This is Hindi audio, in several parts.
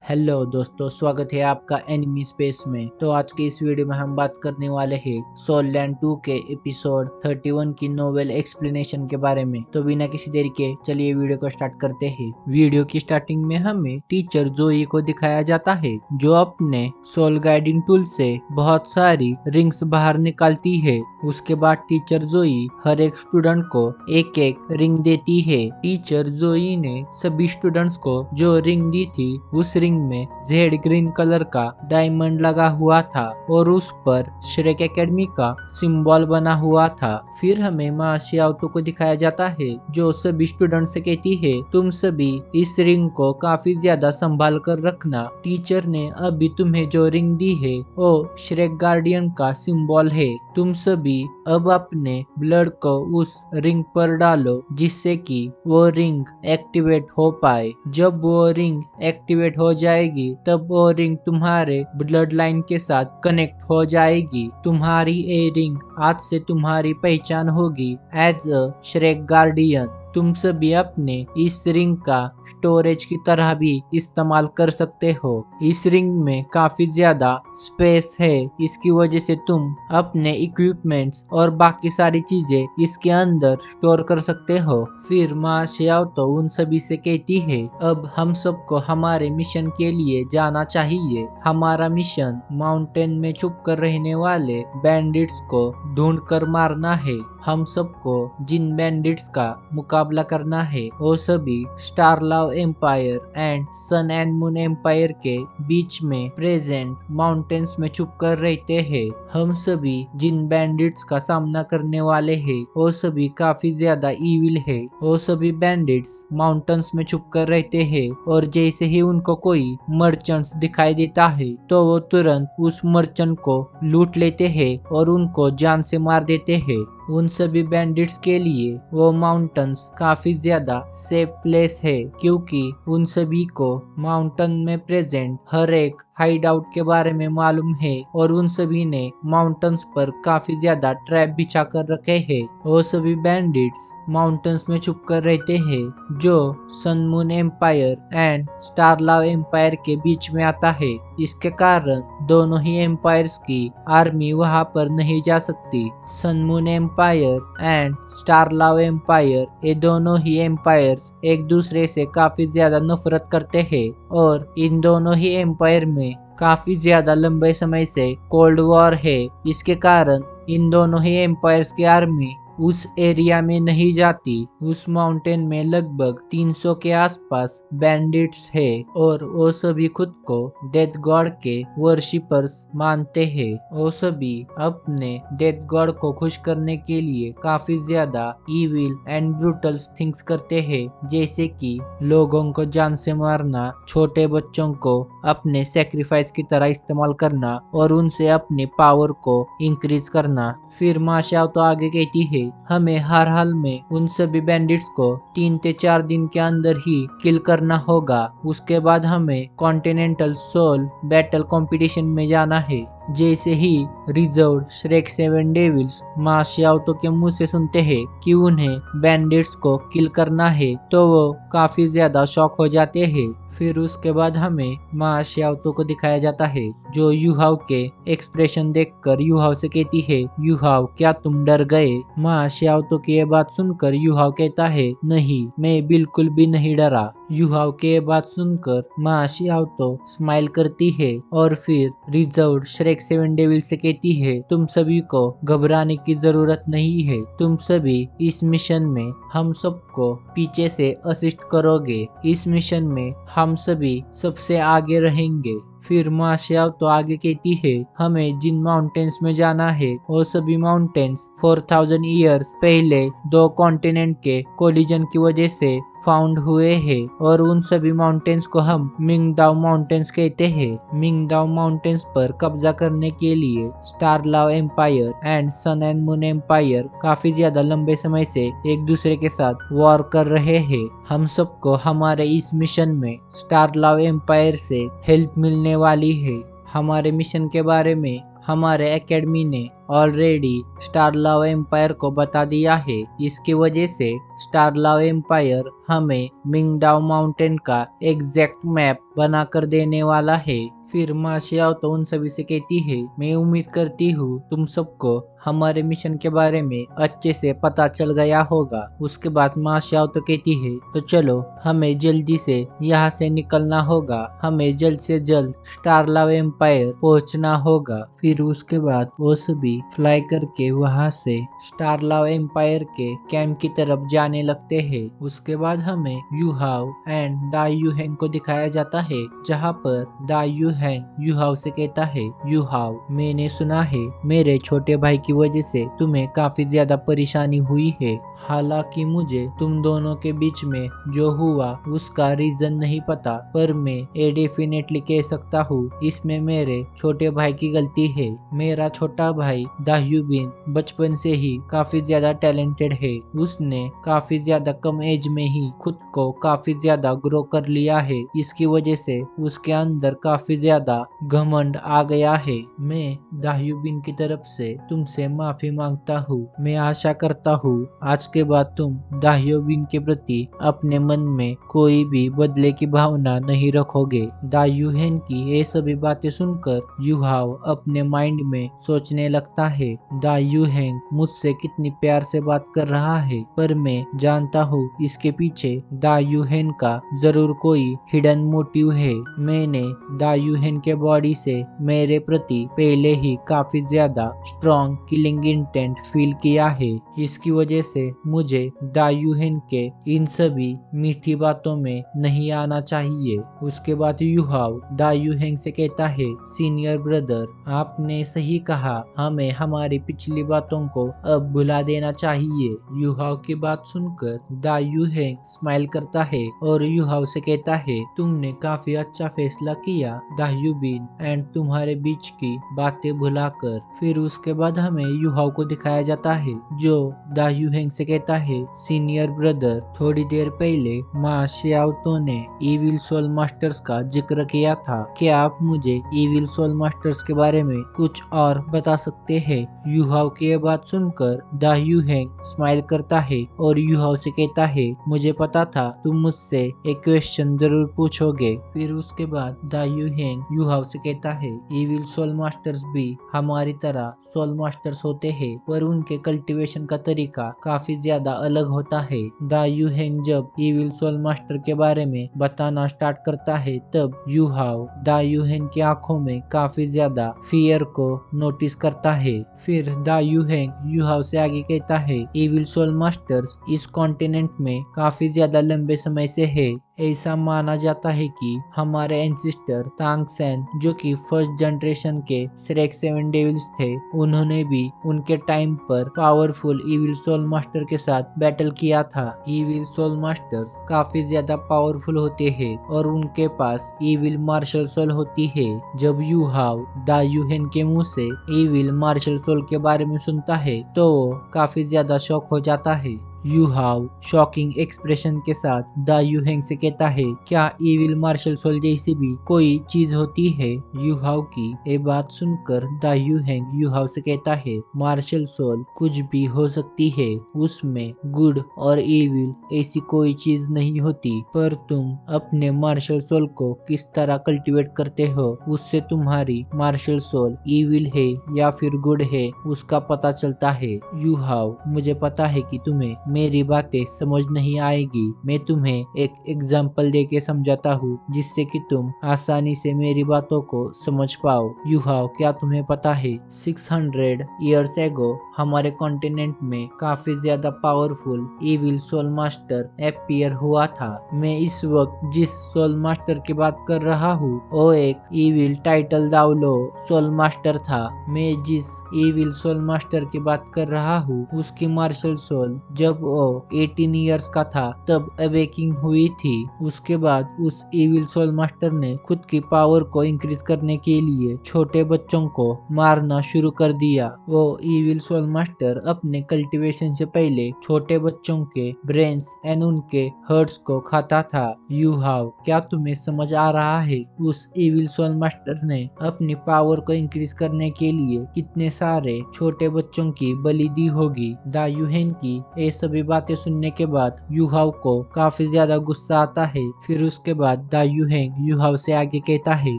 हेलो दोस्तों, स्वागत है आपका एनिमी स्पेस में। तो आज के इस वीडियो में हम बात करने वाले हैं सोल लैंड 2 के एपिसोड 31 की नोवेल एक्सप्लेनेशन के बारे में। तो बिना किसी देरी के चलिए वीडियो को स्टार्ट करते हैं। वीडियो की स्टार्टिंग में हमें टीचर जोई को दिखाया जाता है जो अपने सोल गाइडिंग टूल से बहुत सारी रिंग्स बाहर निकालती है। उसके बाद टीचर जोई हर एक स्टूडेंट को एक एक रिंग देती है। टीचर जोई ने सभी स्टूडेंट्स को जो रिंग दी थी उस रिंग में जेड ग्रीन कलर का डायमंड लगा हुआ था और उस पर श्रेक एकेडमी का सिंबल बना हुआ था। फिर हमें माँ शियाओतो को दिखाया जाता है जो सभी स्टूडेंट से कहती है, तुम सभी इस रिंग को काफी ज्यादा संभाल कर रखना। टीचर ने अभी तुम्हें जो रिंग दी है वो श्रेक गार्डियन का सिंबल है। तुम सभी अब अपने ब्लड को उस रिंग पर डालो जिससे कि वो रिंग एक्टिवेट हो पाए। जब वो रिंग एक्टिवेट हो जाएगी तब वो रिंग तुम्हारे ब्लड लाइन के साथ कनेक्ट हो जाएगी। तुम्हारी ये रिंग आज से तुम्हारी पहचान होगी एज अ श्रेक गार्डियन। तुम सभी अपने इस रिंग का स्टोरेज की तरह भी इस्तेमाल कर सकते हो। इस रिंग में काफी ज्यादा स्पेस है, इसकी वजह से तुम अपने इक्विपमेंट्स और बाकी सारी चीजें इसके अंदर स्टोर कर सकते हो। फिर माँ शियाओतो उन सभी से कहती है, अब हम सबको हमारे मिशन के लिए जाना चाहिए। हमारा मिशन माउंटेन में छुप कर रहने वाले बैंडिट्स को ढूंढ कर मारना है। हम सबको जिन बैंडिट्स का मुकाबला करना है वो सभी star love empire and sun and moon empire के बीच में प्रेजेंट माउंटेन्स में छुप कर रहते हैं। हम सभी जिन बैंडिट्स का सामना करने वाले हैं वो सभी काफी ज्यादा ईविल है। वो सभी बैंडिट्स माउंटेन्स में छुप कर रहते हैं और जैसे ही उनको कोई मर्चेंट्स दिखाई देता है तो वो तुरंत उस मर्चेंट को लूट लेते हैं और उनको जान से मार देते हैं। उन सभी बैंडिट्स के लिए वो माउंटेन्स काफी ज्यादा सेफ प्लेस है क्योंकि उन सभी को माउंटेन में प्रेजेंट हर एक हाइड आउट के बारे में मालूम है और उन सभी ने माउंटेन्स पर काफी ज्यादा ट्रैप बिछा कर रखे हैं। वो सभी बैंडिट्स माउंटेन्स में छुप कर रहते हैं जो sun moon empire and star love empire के बीच में आता है। इसके कारण दोनों ही एम्पायर्स की आर्मी वहां पर नहीं जा सकती। Sun moon empire and star love empire ये दोनों ही एम्पायर्स एक दूसरे से काफी ज्यादा नफरत करते हैं और इन दोनों ही एम्पायर में काफी ज्यादा लंबे समय से कोल्ड वॉर है। इसके कारण इन दोनों ही एम्पायर्स की आर्मी उस एरिया में नहीं जाती। उस माउंटेन में लगभग 300 के आसपास बैंडिट्स है और वो सभी खुद को डेथ गॉड के वर्शिपर्स मानते हैं। वो सभी अपने डेथ गॉड को खुश करने के लिए काफी ज्यादा इविल एंड ब्रूटल थिंग्स करते हैं, जैसे कि लोगों को जान से मारना, छोटे बच्चों को अपने सेक्रीफाइस की तरह इस्तेमाल करना और उनसे अपनी पावर को इंक्रीज करना। फिर माँ शियाओतो आगे कहती है, हमें हर हाल में उन सभी बैंडिट्स को 3 से 4 दिन के अंदर ही किल करना होगा। उसके बाद हमें कॉन्टिनेंटल सोल बैटल कंपटीशन में जाना है। जैसे ही रिजर्व श्रेक 7 डेविल्स माँ शियाओतो के मुंह से सुनते हैं कि उन्हें बैंडिट्स को किल करना है तो वो काफी ज्यादा शॉक हो जाते हैं। फिर उसके बाद हमें माँ शियाओतो को दिखाया जाता है जो यूहाओ के एक्सप्रेशन देखकर यूहाओ से कहती है, यूहाओ क्या तुम डर गए? माँ शियाओतो की ये बात सुनकर यूहाओ कहता है, नहीं, मैं बिल्कुल भी नहीं डरा। यूहाओ की ये बात सुनकर माँ शियाओतो स्माइल करती है और फिर रिजर्व श्रेक 7 डेविल से कहती है, तुम सभी को घबराने की जरूरत नहीं है। तुम सभी इस मिशन में हम सबको पीछे से असिस्ट करोगे। इस मिशन में हम सभी सबसे आगे रहेंगे। फिर माँ शियाओतो आगे कहती है, हमें जिन माउंटेन्स में जाना है वो सभी माउंटेन्स 4000 ईयर्स पहले 2 कॉन्टिनेंट के कोलिजन की वजह से फाउंड हुए हैं और उन सभी माउंटेन्स को हम मिंगदाओ माउंटेन्स कहते हैं। मिंगदाओ माउंटेन्स पर कब्जा करने के लिए star love empire and sun and moon empire काफी ज्यादा लंबे समय से एक दूसरे के साथ वॉर कर रहे हैं। हम सबको हमारे इस मिशन में स्टार लव एम्पायर से हेल्प मिलने वाली है। हमारे मिशन के बारे में हमारे एकेडमी ने ऑलरेडी स्टारलाव एम्पायर को बता दिया है। इसकी वजह से स्टारलाव एम्पायर हमें मिंगडाओ माउंटेन का एग्जैक्ट मैप बनाकर देने वाला है। फिर माँ शियाओ तो उन सभी से कहती है, मैं उम्मीद करती हूँ तुम सबको हमारे मिशन के बारे में अच्छे से पता चल गया होगा। उसके बाद माँ शियाओ तो कहती है, तो चलो हमें जल्दी से यहाँ से निकलना होगा, हमें जल्द से जल्द स्टारलाव एम्पायर पहुँचना होगा। फिर उसके बाद वो सभी फ्लाई करके वहाँ से स्टारलाव एम्पायर के कैंप की तरफ जाने लगते हैं। उसके बाद हमें यू हाव एंड दा यू हैंग को दिखाया जाता है, जहाँ पर दा यू हैंग यू हाव से कहता है, यू हाव मैंने सुना है मेरे छोटे भाई की वजह से तुम्हें काफी ज्यादा परेशानी हुई है। हालांकि मुझे तुम दोनों के बीच में जो हुआ उसका रीजन नहीं पता, पर मैं ये डेफिनेटली कह सकता हूँ इसमें मेरे छोटे भाई की गलती है। मेरा छोटा भाई दाह्यूबिन बचपन से ही काफी ज्यादा टैलेंटेड है। उसने काफी ज्यादा कम एज में ही खुद को काफी ज्यादा ग्रो कर लिया है। इसकी वजह से उसके अंदर काफी ज्यादा घमंड आ गया है। मैं दाह्यूबिन की तरफ से तुमसे माफी मांगता हूँ। मैं आशा करता हूँ आज के बाद तुम दाह्यूबिन के प्रति अपने मन में कोई भी बदले की भावना नहीं रखोगे। दाह्यूहेन की ये सभी बातें सुनकर यूहाव अपने माइंड में सोचने लगता है, दाह्यूहेन मुझसे कितनी प्यार से बात कर रहा है, पर मैं जानता हूँ इसके पीछे दाह्यूहेन का जरूर कोई हिडन मोटिव है। मैंने दाह्यूहेन के बॉडी से मेरे प्रति पहले ही काफी ज्यादा स्ट्रॉन्ग किलिंग इंटेंट फील किया है। इसकी वजह से मुझे दाह्यूहेन के इन सभी मीठी बातों में नहीं आना चाहिए। उसके बाद यूहाव दाह्यूहेन से कहता है, सीनियर ब्रदर आपने सही कहा, हमें हमारी पिछली बातों को अब भुला देना चाहिए। यूहाव की बात सुनकर दाह्यूहेन स्माइल करता है और यूहाव से कहता है, तुमने काफी अच्छा फैसला किया दाह्यूबिन एंड तुम्हारे बीच की बातें भुलाकर। फिर उसके बाद हमें यूहाव को दिखाया जाता है जो दाह्यूहेन से कहता है, सीनियर ब्रदर थोड़ी देर पहले माँ शियाओतो ने इविल सोल मास्टर्स का जिक्र किया था, क्या आप मुझे इविल सोल मास्टर्स के बारे में कुछ और बता सकते हैं? यूहाव की यह बात सुनकर दाह्यूहेन स्माइल करता है और यूहाव से कहता है, मुझे पता था तुम मुझसे एक क्वेश्चन जरूर पूछोगे। फिर उसके बाद दाह्यूहेन यूहाव से कहता है, इविल सोल मास्टर्स भी हमारी तरह सोल मास्टर्स होते हैं, पर उनके कल्टीवेशन का तरीका काफी ज्यादा अलग होता है। दाह्यूहेन जब इविल सोल मास्टर के बारे में बताना स्टार्ट करता है, तब यूहाव दाह्यूहेन की आंखों में काफी ज्यादा फियर को नोटिस करता है। फिर दाह्यूहेन यूहाव से आगे कहता है, इविल सोल मास्टर्स इस कॉन्टिनेंट में काफी ज्यादा लंबे समय से है। ऐसा माना जाता है कि हमारे एंसिस्टर तांग सेन, जो कि फर्स्ट जनरेशन के श्रेक 7 डेविल्स थे, उन्होंने भी उनके टाइम पर पावरफुल इविल सोल मास्टर के साथ बैटल किया था। इविल सोल मास्टर्स काफी ज्यादा पावरफुल होते हैं और उनके पास इविल मार्शल सोल होती है। जब यूहाव दाह्यूहेन के मुंह से इविल मार्शल सोल के बारे में सुनता है तो वो काफी ज्यादा शॉक हो जाता है। यूहाव शॉकिंग एक्सप्रेशन के साथ दाह्यूहेन से कहता है, क्या इविल मार्शल सोल जैसी भी कोई चीज होती है? यूहाव की ये बात सुनकर दाह्यूहेन यूहाव से कहता है, मार्शल सोल कुछ भी हो सकती है, उसमें गुड और इविल ऐसी कोई चीज नहीं होती, पर तुम अपने मार्शल सोल को किस तरह कल्टीवेट करते हो उससे तुम्हारी मार्शल सोल इविल है या फिर गुड है उसका पता चलता है। यूहाव मुझे पता है कि तुम्हें मेरी बातें समझ नहीं आएगी, मैं तुम्हें एक एग्जाम्पल देके समझाता हूँ जिससे कि तुम आसानी से मेरी बातों को समझ पाओ। यूहाव क्या तुम्हें पता है 600 इयर्स एगो हमारे कॉन्टिनेंट में काफी ज्यादा powerful evil soul master appear हुआ था। मैं इस वक्त जिस सोल मास्टर की बात कर रहा हूँ वो एक इविल टाइटल दावलो सोल मास्टर था। मैं जिस इविल सोल मास्टर की बात कर रहा हूँ उसकी मार्शल सोल जब वो 18 इयर्स का था तब अवेकिंग हुई थी। उसके बाद उस इविल सोल मास्टर ने खुद की पावर को इंक्रीज करने के लिए छोटे बच्चों को मारना शुरू कर दिया। वो इविल सोल मास्टर अपने कल्टीवेशन से पहले छोटे बच्चों के ब्रेन्स एंड उनके हर्ट्स को खाता था। यू हाव, क्या तुम्हें समझ आ रहा है उस इविल सोल मास्टर ने अपनी पावर को इंक्रीज करने के लिए कितने सारे छोटे बच्चों की बलि दी होगी। दा यूहेन की ये सभी बातें सुनने के बाद यूहाव को काफी ज्यादा गुस्सा आता है। फिर उसके बाद दा यूहेन यूहाव से आगे कहता है,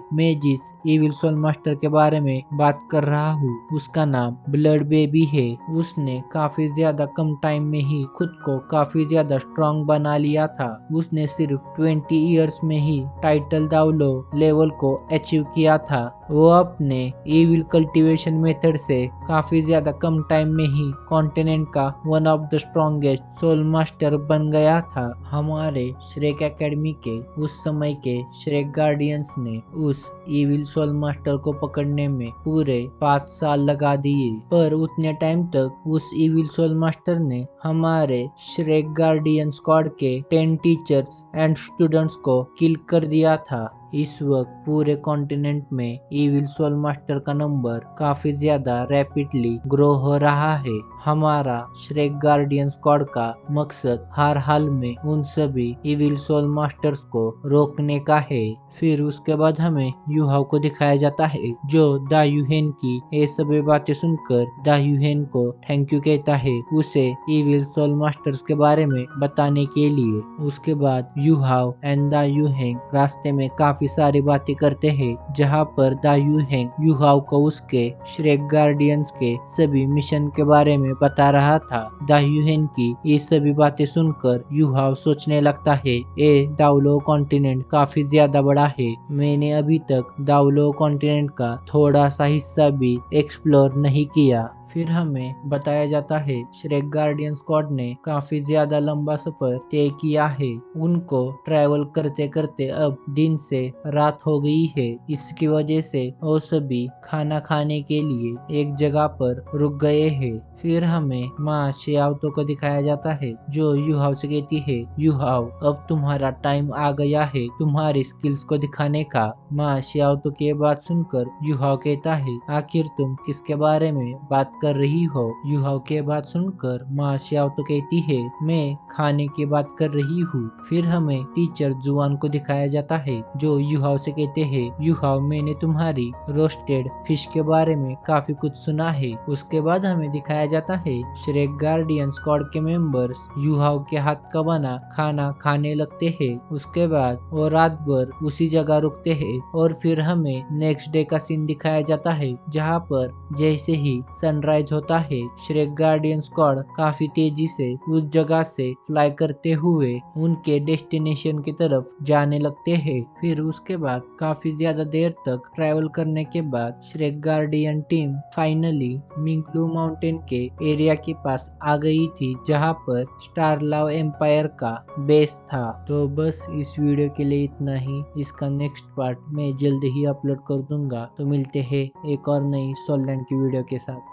मैं जिस इविल सोल मास्टर के बारे में बात कर रहा हूँ उसका नाम ब्लड बेबी है। उसने काफी ज्यादा कम टाइम में ही खुद को काफी ज्यादा स्ट्रॉन्ग बना लिया था। उसने सिर्फ 20 इयर्स में ही टाइटल दावलो लेवल को अचीव किया था। वो अपने इविल कल्टीवेशन मेथड से काफी ज्यादा कम टाइम में ही कॉन्टिनेंट का one of the strongest soul master बन गया था। हमारे श्रेक एकेडमी के उस समय के श्रेक गार्डियंस ने उस इविल सोल मास्टर को पकड़ने में पूरे 5 साल लगा दिए, पर उतने टाइम तक उस इविल सोल मास्टर ने हमारे श्रेक गार्डियन स्क्वाड के 10 टीचर्स एंड स्टूडेंट्स को किल कर दिया था। इस वक्त पूरे कॉन्टिनेंट में इविल सोल मास्टर का नंबर काफी ज्यादा रैपिडली ग्रो हो रहा है। हमारा श्रेक गार्डियन स्क्वाड का मकसद हर हाल में उन सभी इविल सोल मास्टर्स को रोकने का है। फिर उसके बाद हमें यूहाव को दिखाया जाता है जो दा यूहेन की ये सभी बातें सुनकर दा यूहेन को थैंक यू कहता है उसे इविल सोल मास्टर्स के बारे में बताने के लिए। उसके बाद यूहाव एंड दा यूहेन रास्ते में काफी सारी बातें करते हैं, जहाँ पर दा यूहेन यूहाव को उसके श्रेक गार्डियंस के सभी मिशन के बारे में बता रहा था। दा यूहेन की ये सभी बातें सुनकर यूहाव सोचने लगता है, ये दावलो कॉन्टिनेंट काफी ज्यादा बड़ा है। मैंने अभी तक दावलो कॉन्टिनेंट का थोड़ा सा हिस्सा भी एक्सप्लोर नहीं किया। फिर हमें बताया जाता है श्रेक गार्डियन स्क्वाड ने काफी ज्यादा लंबा सफर तय किया है। उनको ट्रैवल करते करते अब दिन से रात हो गई है। इसकी वजह से वो सभी खाना खाने के लिए एक जगह पर रुक गए हैं। फिर हमें माँ शियावतो को दिखाया जाता है जो यूहाव से कहती है, यूहाव अब तुम्हारा टाइम आ गया है तुम्हारी स्किल्स को दिखाने का। माँ शियावतो की बात सुनकर यूहाव कहता है, आखिर तुम किसके बारे में बात कर रही हो। यूहाव के बात सुनकर माँ शियावतो कहती है, मैं खाने की बात कर रही हूँ। फिर हमें टीचर जुआन को दिखाया जाता है जो यूहाव से कहते हैं, यूहाव मैंने तुम्हारी रोस्टेड फिश के बारे में काफी कुछ सुना है। उसके बाद हमें दिखाया जाता है श्रेक गार्डियन स्क्वाड के मेंबर्स यूहाव के हाथ का बना खाना खाने लगते हैं। उसके बाद वो रात भर उसी जगह रुकते हैं और फिर हमें नेक्स्ट डे का सीन दिखाया जाता है, जहाँ पर जैसे ही सनराइज होता है श्रेक गार्डियन स्क्वाड काफी तेजी से उस जगह से फ्लाई करते हुए उनके डेस्टिनेशन की तरफ जाने लगते हैं। फिर उसके बाद काफी ज्यादा देर तक ट्रैवल करने के बाद श्रेक गार्डियन टीम फाइनली मिंगलू माउंटेन के एरिया के पास आ गई थी, जहाँ पर स्टारलाव एम्पायर का बेस था। तो बस इस वीडियो के लिए इतना ही। इसका नेक्स्ट पार्ट मैं जल्द ही अपलोड कर दूंगा। तो मिलते हैं एक और नई सोललैंड की वीडियो के साथ।